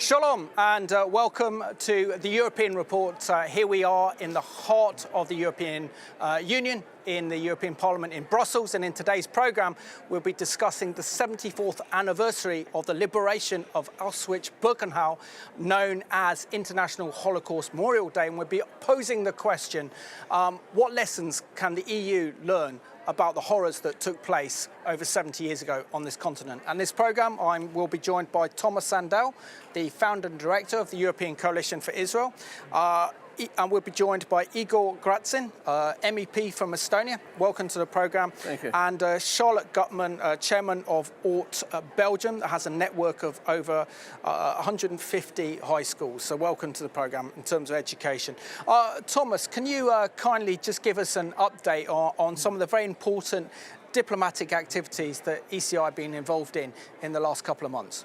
Shalom and welcome to the European Report. Here we are in the heart of the European Union, in the European Parliament in Brussels, and in today's programme we'll be discussing the 74th anniversary of the liberation of Auschwitz-Birkenau, known as International Holocaust Memorial Day, and we'll be posing the question, what lessons can the EU learn about the horrors that took place over 70 years ago on this continent. And this programme, I will be joined by Tomas Sandell, the founder and director of the European Coalition for Israel, and we'll be joined by Igor Gräzin, MEP from Estonia. Welcome to the programme. Thank you. And Charlotte Gutman, chairman of ORT Belgium, that has a network of over 150 high schools. So welcome to the programme in terms of education. Tomas, can you kindly just give us an update on some of the very important diplomatic activities that ECI have been involved in the last couple of months?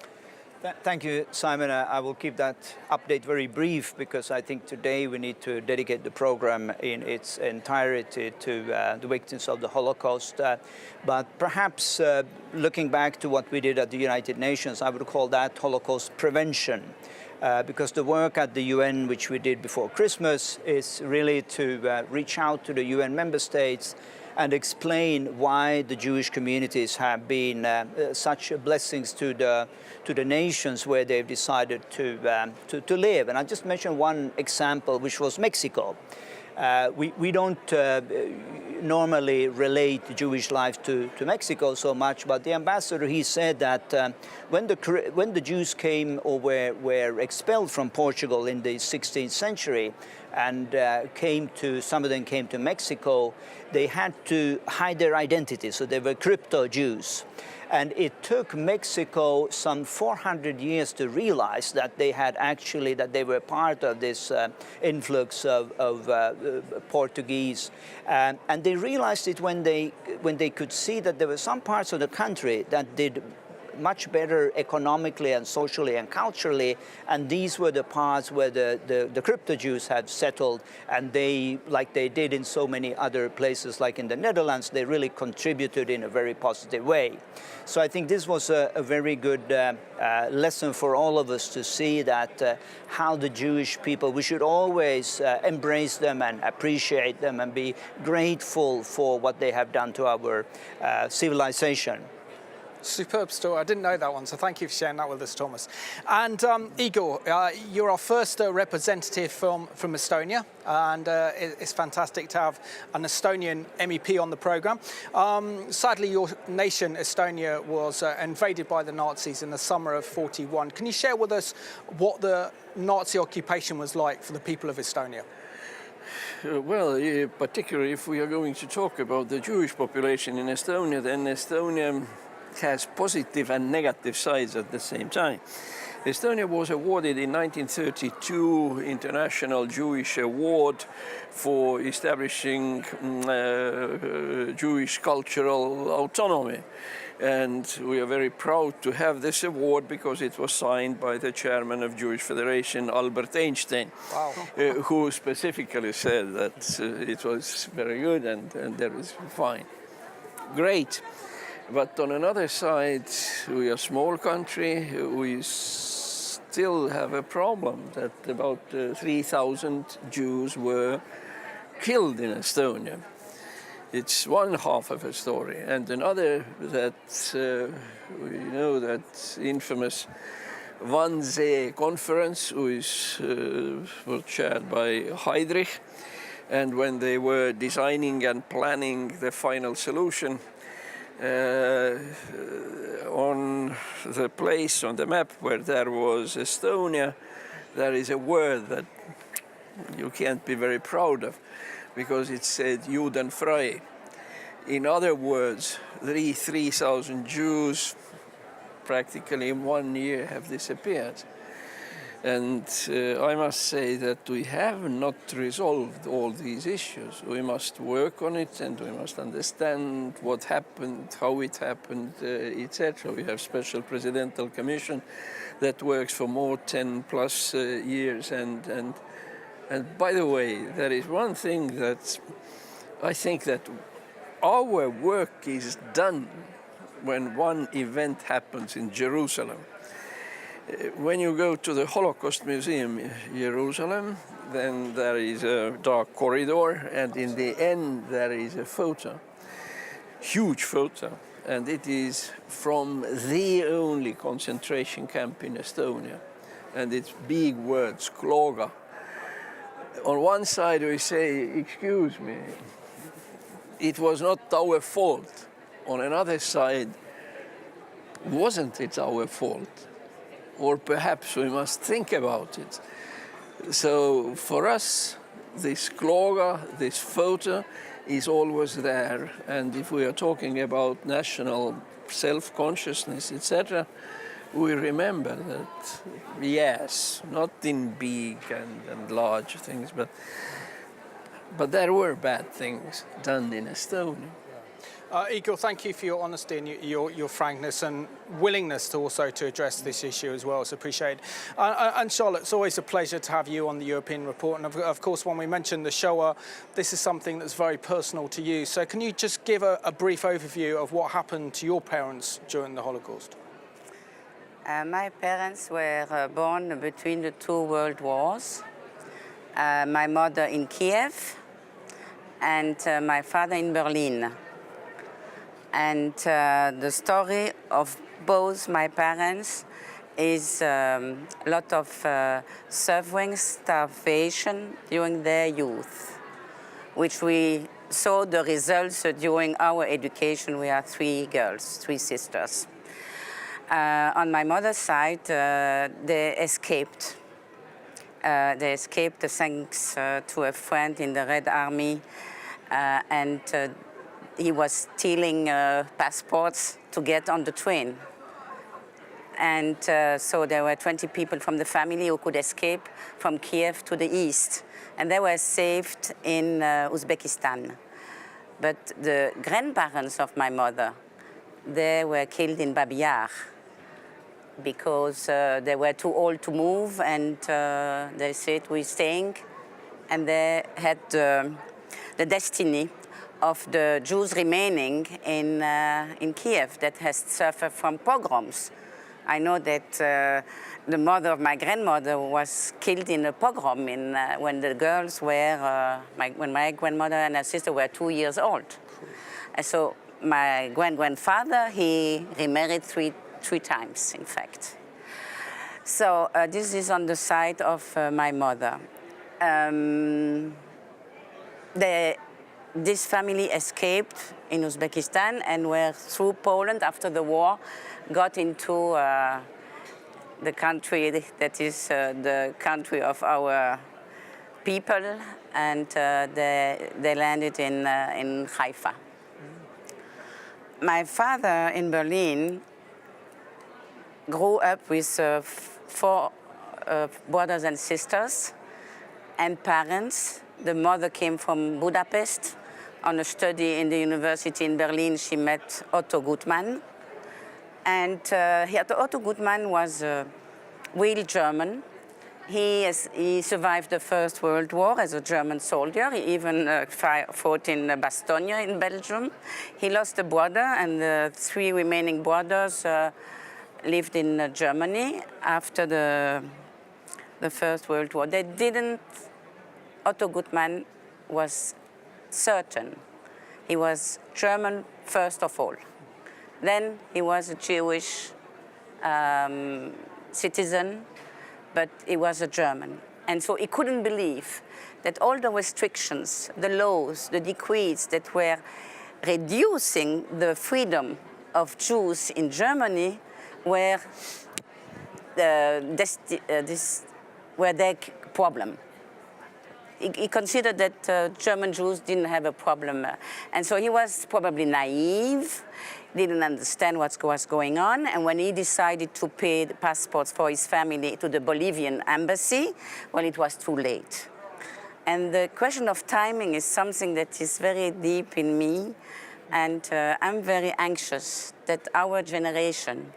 Thank you, Simon. I will keep that update very brief because I think today we need to dedicate the program in its entirety to the victims of the Holocaust. But perhaps looking back to what we did at the United Nations, I would call that Holocaust prevention. Because the work at the UN, which we did before Christmas, is really to reach out to the UN member states and explain why the Jewish communities have been such blessings to the nations where they've decided to live. And I just mentioned one example, which was Mexico. We don't normally relate Jewish life to Mexico so much, but the ambassador, he said that when the Jews came or were expelled from Portugal in the 16th century and some of them came to Mexico, they had to hide their identity, so they were crypto Jews. And it took Mexico some 400 years to realize that they were part of this influx of Portuguese. And they realized it when they could see that there were some parts of the country that did much better economically and socially and culturally, and these were the parts where the crypto Jews had settled, and they, like they did in so many other places like in the Netherlands, they really contributed in a very positive way. So I think this was a very good lesson for all of us to see that how the Jewish people, we should always embrace them and appreciate them and be grateful for what they have done to our civilization. Superb story. I didn't know that one, so thank you for sharing that with us, Tomas. And Igor, you're our first representative from Estonia, and it's fantastic to have an Estonian MEP on the programme. Sadly, your nation, Estonia, was invaded by the Nazis in the summer of '41. Can you share with us what the Nazi occupation was like for the people of Estonia? Well, particularly if we are going to talk about the Jewish population in Estonia, then Estonia has positive and negative sides at the same time. Estonia was awarded in 1932 International Jewish Award for establishing Jewish cultural autonomy. And we are very proud to have this award because it was signed by the chairman of Jewish Federation, Albert Einstein, wow. Who specifically said that it was very good and that was fine. Great. But on another side, we are a small country. We still have a problem that about 3,000 Jews were killed in Estonia. It's one half of a story. And another that we know that infamous Wannsee conference was chaired by Heydrich. And when they were designing and planning the final solution, on the place on the map where there was Estonia, there is a word that you can't be very proud of because it said Judenfrei. In other words, 3,000 Jews practically in 1 year have disappeared. And I must say that we have not resolved all these issues. We must work on it and we must understand what happened, how it happened, etc. We have special presidential commission that works for more 10 plus years. And by the way, there is one thing that I think that our work is done when one event happens in Jerusalem. When you go to the Holocaust Museum in Jerusalem, then there is a dark corridor, and in the end there is a photo, huge photo, and it is from the only concentration camp in Estonia, and it's big words, Kloga. On one side we say, excuse me, it was not our fault. On another side, wasn't it our fault? Or perhaps we must think about it. So for us, this Kloga, this photo, is always there. And if we are talking about national self-consciousness, etc., we remember that, yes, not in big and large things, but there were bad things done in Estonia. Igor, thank you for your honesty and your frankness and willingness to also to address this issue as well. So appreciate it. And Charlotte, it's always a pleasure to have you on the European Report. And of course, when we mentioned the Shoah, this is something that's very personal to you. So can you just give a brief overview of what happened to your parents during the Holocaust? My parents were born between the two world wars. My mother in Kiev and my father in Berlin. And the story of both my parents is a lot of suffering, starvation during their youth, which we saw the results during our education. We are three girls, three sisters. On my mother's side, they escaped. They escaped thanks to a friend in the Red Army, and he was stealing passports to get on the train. And so there were 20 people from the family who could escape from Kiev to the east. And they were saved in Uzbekistan. But the grandparents of my mother, they were killed in Babi Yar because they were too old to move, and they said, we're staying. And they had the destiny of the Jews remaining in Kiev that has suffered from pogroms. I know that the mother of my grandmother was killed in a pogrom when the girls were, when my grandmother and her sister were 2 years old. And so my grandfather, he remarried three times, in fact. So this is on the side of my mother. This family escaped in Uzbekistan and were through Poland after the war, got into the country that is the country of our people, and they landed in Haifa. My father in Berlin grew up with 4 brothers and sisters and parents. The mother came from Budapest. On a study in the university in Berlin, she met Otto Gutman. And Otto Gutman was real German. He survived the First World War as a German soldier. He even fought in Bastogne in Belgium. He lost a brother, and the 3 remaining brothers lived in Germany after the First World War. They didn't. Otto Gutman was certain. He was German first of all. Then he was a Jewish citizen, but he was a German. And so he couldn't believe that all the restrictions, the laws, the decrees that were reducing the freedom of Jews in Germany were their problem. He considered that German Jews didn't have a problem. And so he was probably naive, didn't understand what was going on. And when he decided to pay the passports for his family to the Bolivian embassy, well, it was too late. And the question of timing is something that is very deep in me. And I'm very anxious that our generation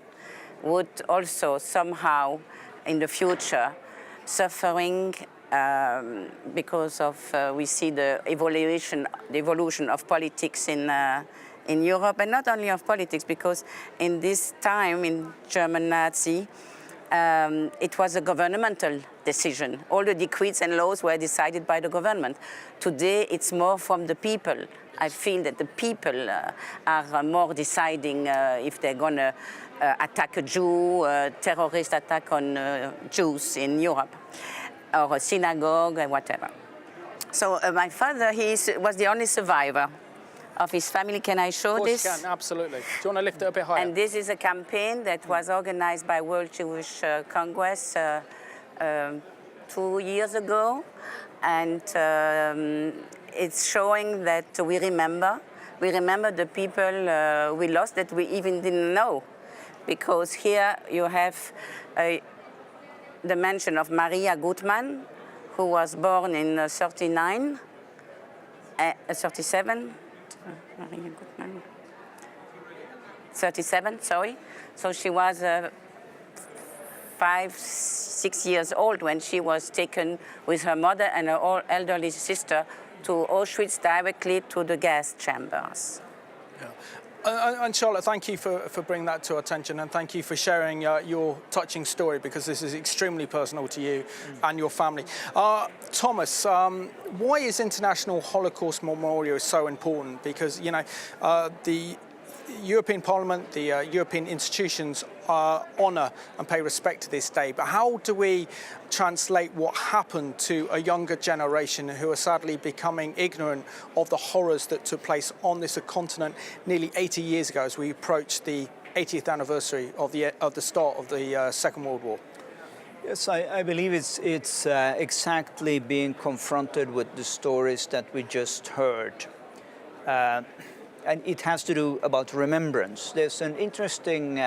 would also somehow, in the future, suffering because of we see the evolution of politics in Europe, and not only of politics, because in this time in German Nazi, it was a governmental decision. All the decrees and laws were decided by the government. Today, it's more from the people. I feel that the people are more deciding if they're going to attack a Jew, a terrorist attack on Jews in Europe, or a synagogue, or whatever. So my father, was the only survivor of his family. Can I show this? Of course you can, absolutely. Do you want to lift it a bit higher? And this is a campaign that was organized by World Jewish Congress 2 years ago. And it's showing that we remember the people we lost that we even didn't know. Because here you have the mention of Maria Gutman, who was born in 37. Maria Gutman. 37, sorry. So she was 5, 6 years old when she was taken with her mother and her elderly sister to Auschwitz, directly to the gas chambers. Yeah. And Charlotte, thank you for bringing that to our attention, and thank you for sharing your touching story, because this is extremely personal to you and your family. Tomas, why is International Holocaust Memorial so important? Because, you know, the European Parliament, the European institutions honour and pay respect to this day, but how do we translate what happened to a younger generation who are sadly becoming ignorant of the horrors that took place on this continent nearly 80 years ago, as we approach the 80th anniversary of the start of the Second World War? Yes, I believe it's exactly being confronted with the stories that we just heard. And it has to do about remembrance. There's an interesting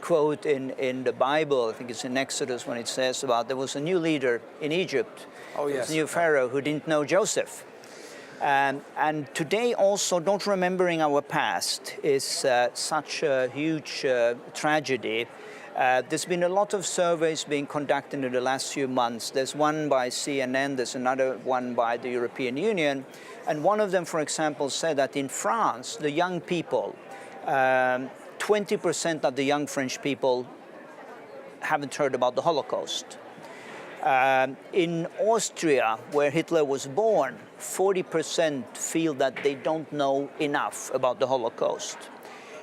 quote in the Bible, I think it's in Exodus, when it says about there was a new leader in Egypt, oh, yes. a new Pharaoh who didn't know Joseph. And today also, not remembering our past is such a huge tragedy. There's been a lot of surveys being conducted in the last few months. There's one by CNN, there's another one by the European Union. And one of them, for example, said that in France, the young people, 20% of the young French people haven't heard about the Holocaust. In Austria, where Hitler was born, 40% feel that they don't know enough about the Holocaust.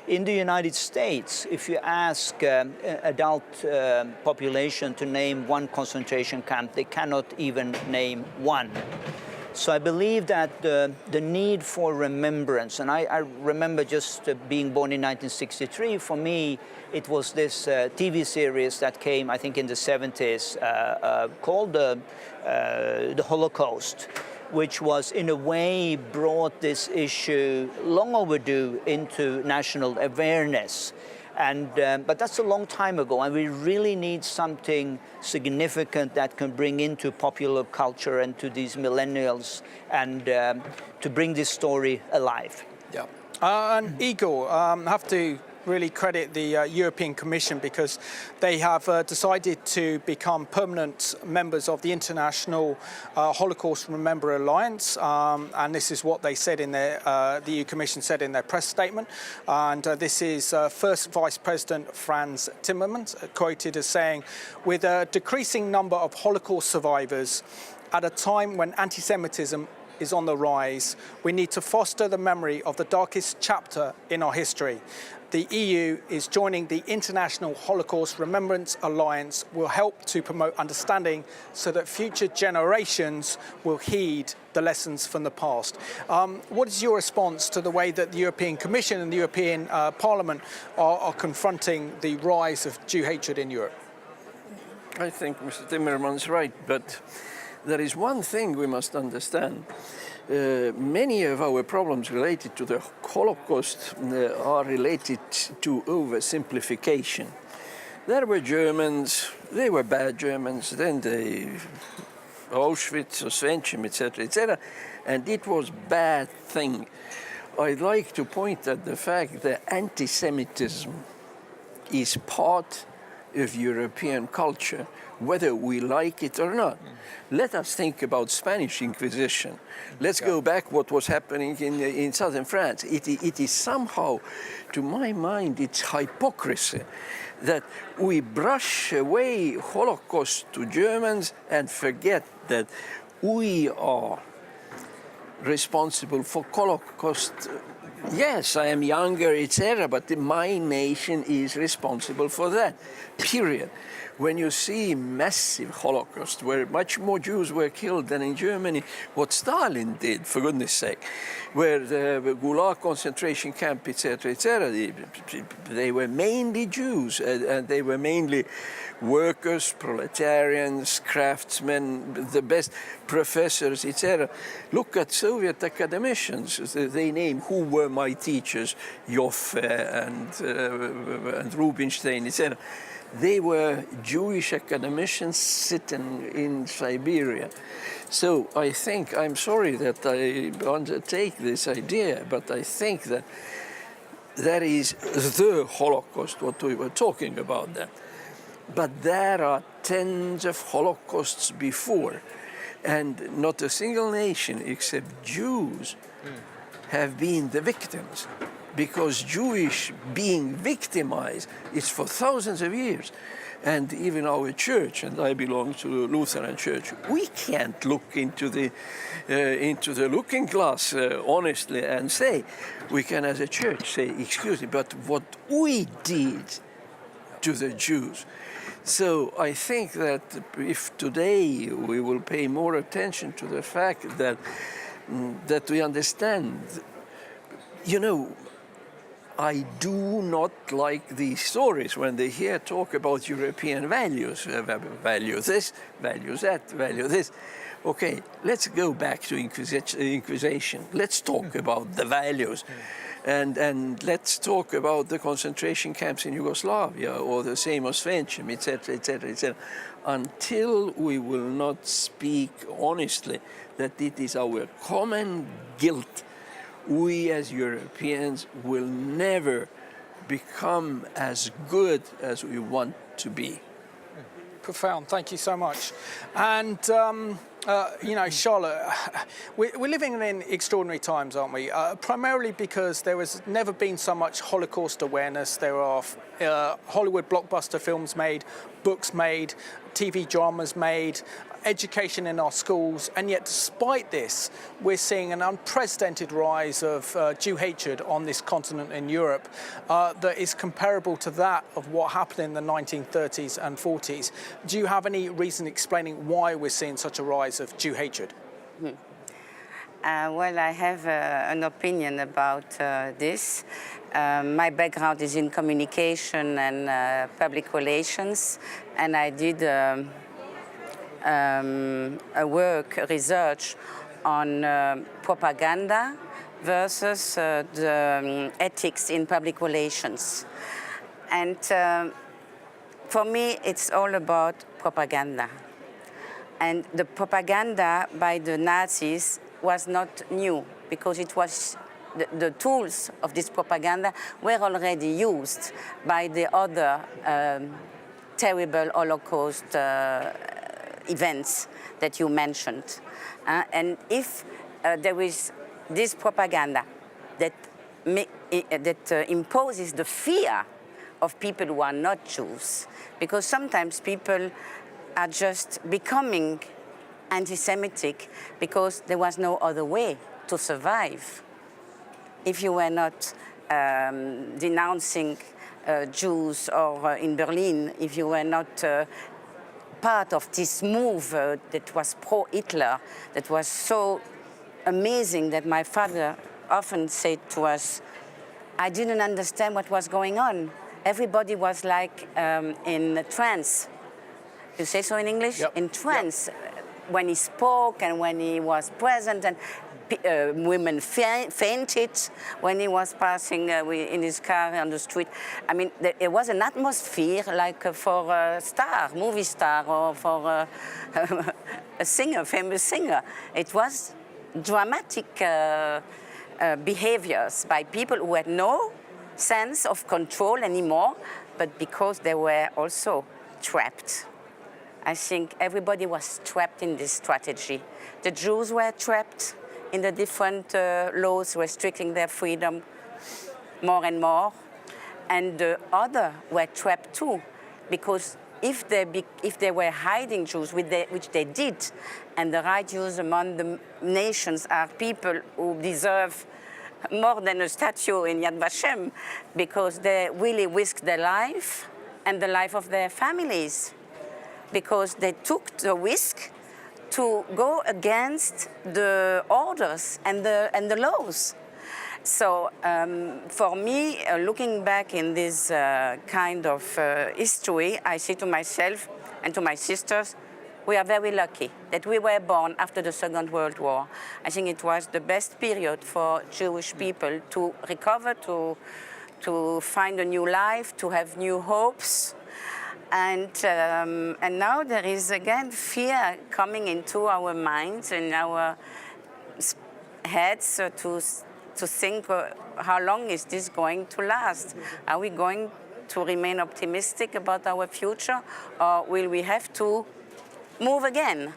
In the United States, if you ask adult population to name one concentration camp, they cannot even name one. So I believe that the need for remembrance, and I remember just being born in 1963, for me, it was this TV series that came, I think, in the 70s, called the Holocaust, which was in a way brought this issue long overdue into national awareness. But that's a long time ago, and we really need something significant that can bring into popular culture and to these millennials, and to bring this story alive. Yeah. And Igor, I have to really credit the European Commission, because they have decided to become permanent members of the International Holocaust Remembrance Alliance, and this is what they said in their, the EU Commission said in their press statement, and this is First Vice President Franz Timmermans quoted as saying, "With a decreasing number of Holocaust survivors at a time when anti-Semitism is on the rise, we need to foster the memory of the darkest chapter in our history. The EU is joining the International Holocaust Remembrance Alliance, will help to promote understanding so that future generations will heed the lessons from the past." What is your response to the way that the European Commission and the European Parliament are confronting the rise of Jew hatred in Europe? I think Mr. Timmermans is right, but there is one thing we must understand. Many of our problems related to the Holocaust are related to oversimplification. There were Germans, they were bad Germans, then they Auschwitz, Oswiecim, etc., etc., and it was bad thing. I'd like to point at the fact that anti-Semitism is part of European culture, whether we like it or not. Let us think about Spanish Inquisition. Let's go back what was happening in southern France. It is somehow, to my mind, it's hypocrisy that we brush away Holocaust to Germans and forget that we are responsible for Holocaust. Yes, I am younger, etc., but my nation is responsible for that, period. When you see massive Holocaust, where much more Jews were killed than in Germany, what Stalin did, for goodness sake, where the Gulag concentration camp, etc., they were mainly Jews, and they were mainly workers, proletarians, craftsmen, the best professors, etc. Look at Soviet academicians. They name who were my teachers, Joffe and Rubinstein, etc. They were Jewish academicians sitting in Siberia. So I think, I'm sorry that I undertake this idea, but I think that that is the Holocaust, what we were talking about then. But there are tens of Holocausts before, and not a single nation except Jews have been the victims, because Jewish being victimized is for thousands of years. And even our church, and I belong to the Lutheran Church, we can't look into the looking glass honestly and say, we can as a church say, excuse me, but what we did to the Jews. So I think that if today we will pay more attention to the fact that we understand, you know, I do not like these stories when they hear talk about European values, value this, value that, value this. Okay, let's go back to Inquisition. Let's talk about the values. And let's talk about the concentration camps in Yugoslavia or the same Oswiecim, etc., etc., etc. Until we will not speak honestly that it is our common guilt, we as Europeans will never become as good as we want to be. Profound, thank you so much. And you know, Charlotte, we're living in extraordinary times, aren't we? Primarily because there has never been so much Holocaust awareness. There are Hollywood blockbuster films made, books made, TV dramas made, education in our schools, and yet despite this, we're seeing an unprecedented rise of Jew hatred on this continent in Europe that is comparable to that of what happened in the 1930s and 40s. Do you have any reason explaining why we're seeing such a rise of Jew hatred? Well, I have an opinion about this. My background is in communication and public relations, and I did a research on propaganda versus the ethics in public relations. And for me, it's all about propaganda. And the propaganda by the Nazis was not new, because it was the tools of this propaganda were already used by the other terrible Holocaust events that you mentioned. And if there is this propaganda that imposes the fear of people who are not Jews, because sometimes people are just becoming anti-Semitic because there was no other way to survive. If you were not denouncing Jews, or in Berlin, if you were not part of this move that was pro-Hitler, that was so amazing that my father often said to us, I didn't understand what was going on. Everybody was like in a trance. You say so in English? Yep. In trance. Yep. When he spoke and when he was present, and women fainted when he was passing in his car on the street. I mean, there was an atmosphere like for a star, movie star, or for a singer, famous singer. It was dramatic behaviors by people who had no sense of control anymore, but because they were also trapped. I think everybody was trapped in this strategy. The Jews were trapped in the different laws restricting their freedom more and more, and the other were trapped too, because if they were hiding Jews, which they did, and the right Jews among the nations are people who deserve more than a statue in Yad Vashem, because they really risked their life and the life of their families, because they took the risk to go against the orders and the laws. So for me, looking back in this kind of history, I say to myself and to my sisters, we are very lucky that we were born after the Second World War. I think it was the best period for Jewish people to recover, to find a new life, to have new hopes. And now there is again fear coming into our minds and our heads to think how long is this going to last? Are we going to remain optimistic about our future, or will we have to move again?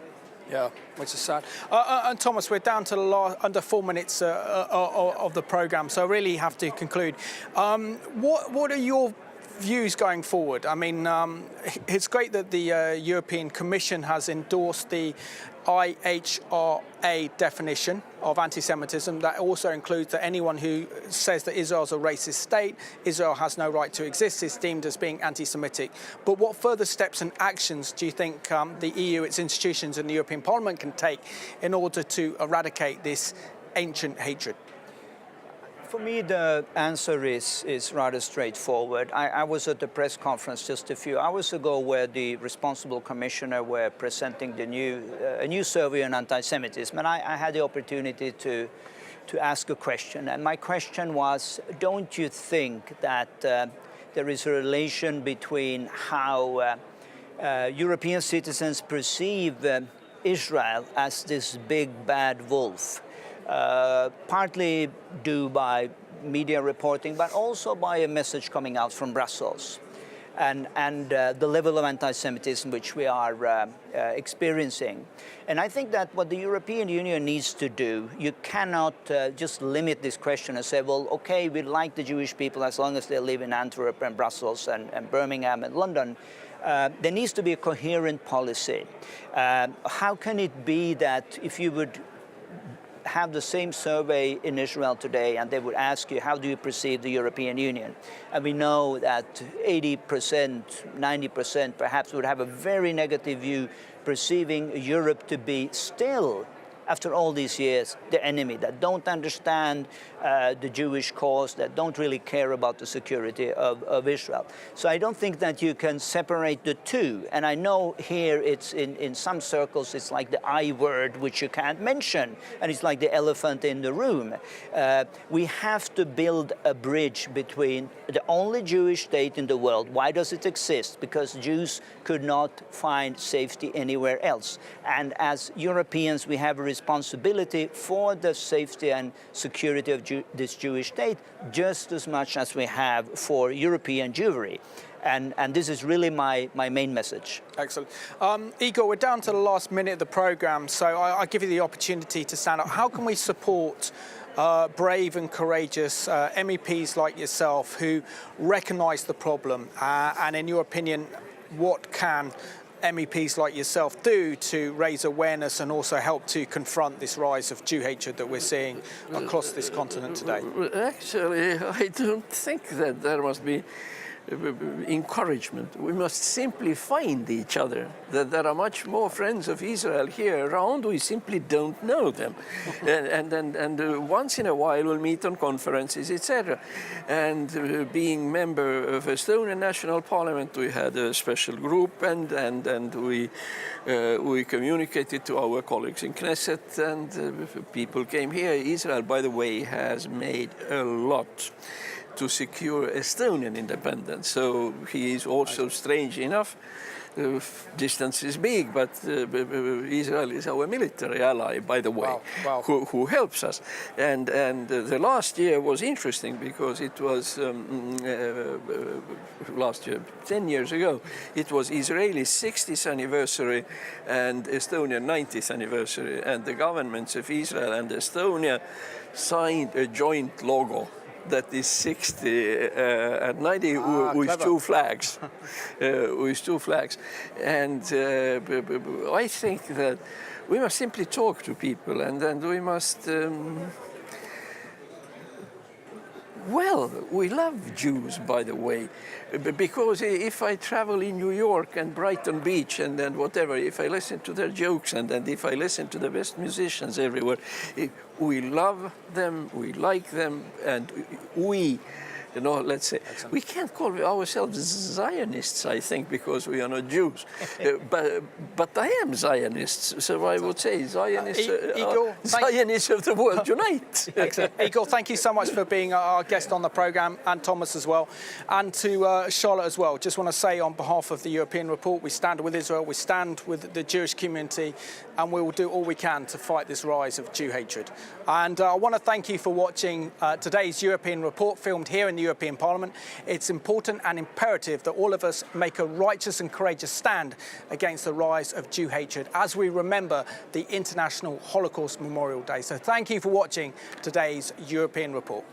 Yeah, which is sad. And Thomas, we're down to under 4 minutes of the programme, so I really have to conclude. What are your views going forward? I mean, it's great that the European Commission has endorsed the IHRA definition of anti-Semitism. That also includes that anyone who says that Israel's a racist state, Israel has no right to exist, is deemed as being anti-Semitic. But what further steps and actions do you think the EU, its institutions and the European Parliament can take in order to eradicate this ancient hatred? For me, the answer is rather straightforward. I was at the press conference just a few hours ago where the responsible commissioner were presenting a new survey on anti-Semitism, and I had the opportunity to ask a question. And my question was, don't you think that there is a relation between how European citizens perceive Israel as this big bad wolf, partly due by media reporting, but also by a message coming out from Brussels, and the level of anti-Semitism which we are experiencing. And I think that what the European Union needs to do, you cannot just limit this question and say, well, okay, we like the Jewish people as long as they live in Antwerp and Brussels and Birmingham and London. There needs to be a coherent policy. How can it be that if you would have the same survey in Israel today and they would ask you, how do you perceive the European Union? And we know that 80%, 90% perhaps would have a very negative view, perceiving Europe to be still, after all these years, the enemy, that don't understand the Jewish cause, that don't really care about the security of Israel. So I don't think that you can separate the two. And I know here it's in some circles, it's like the I word, which you can't mention. And it's like the elephant in the room. We have to build a bridge between the only Jewish state in the world. Why does it exist? Because Jews could not find safety anywhere else. And as Europeans, we have a responsibility for the safety and security of this Jewish state, just as much as we have for European Jewry. And this is really my main message. Excellent. Igor, we're down to the last minute of the programme, so I give you the opportunity to stand up. How can we support brave and courageous MEPs like yourself who recognise the problem? And in your opinion, what can MEPs like yourself do to raise awareness and also help to confront this rise of Jew hatred that we're seeing across this continent today? Actually, I don't think that there must be encouragement. We must simply find each other. That there are much more friends of Israel here around. We simply don't know them, and once in a while we'll meet on conferences, etc. And being member of Estonian National Parliament, we had a special group, and we communicated to our colleagues in Knesset, and people came here. Israel, by the way, has made a lot to secure Estonian independence. So he is also, strange enough, distance is big, but Israel is our military ally, by the way, Wow. who helps us. And the last year was interesting because it was last year, 10 years ago, it was Israeli 60th anniversary and Estonian 90th anniversary, and the governments of Israel and Estonia signed a joint logo that is 60 and 90 with two flags. With two flags. And I think that we must simply talk to people, and we must well, we love Jews, by the way, because if I travel in New York and Brighton Beach and whatever, if I listen to their jokes and if I listen to the best musicians everywhere, we love them, we like them, and we, you know, let's say, we can't call ourselves Zionists, I think, because we are not Jews. But I am Zionist, so I would say Zionists, Zionists of the world unite. Excellent. Igor, thank you so much for being our guest on the programme, and Tomas as well, and to Charlotte as well. Just want to say on behalf of the European Report, we stand with Israel, we stand with the Jewish community, and we will do all we can to fight this rise of Jew hatred. And I want to thank you for watching today's European Report, filmed here in the European Parliament. It's important and imperative that all of us make a righteous and courageous stand against the rise of Jew hatred as we remember the International Holocaust Memorial Day. So thank you for watching today's European Report.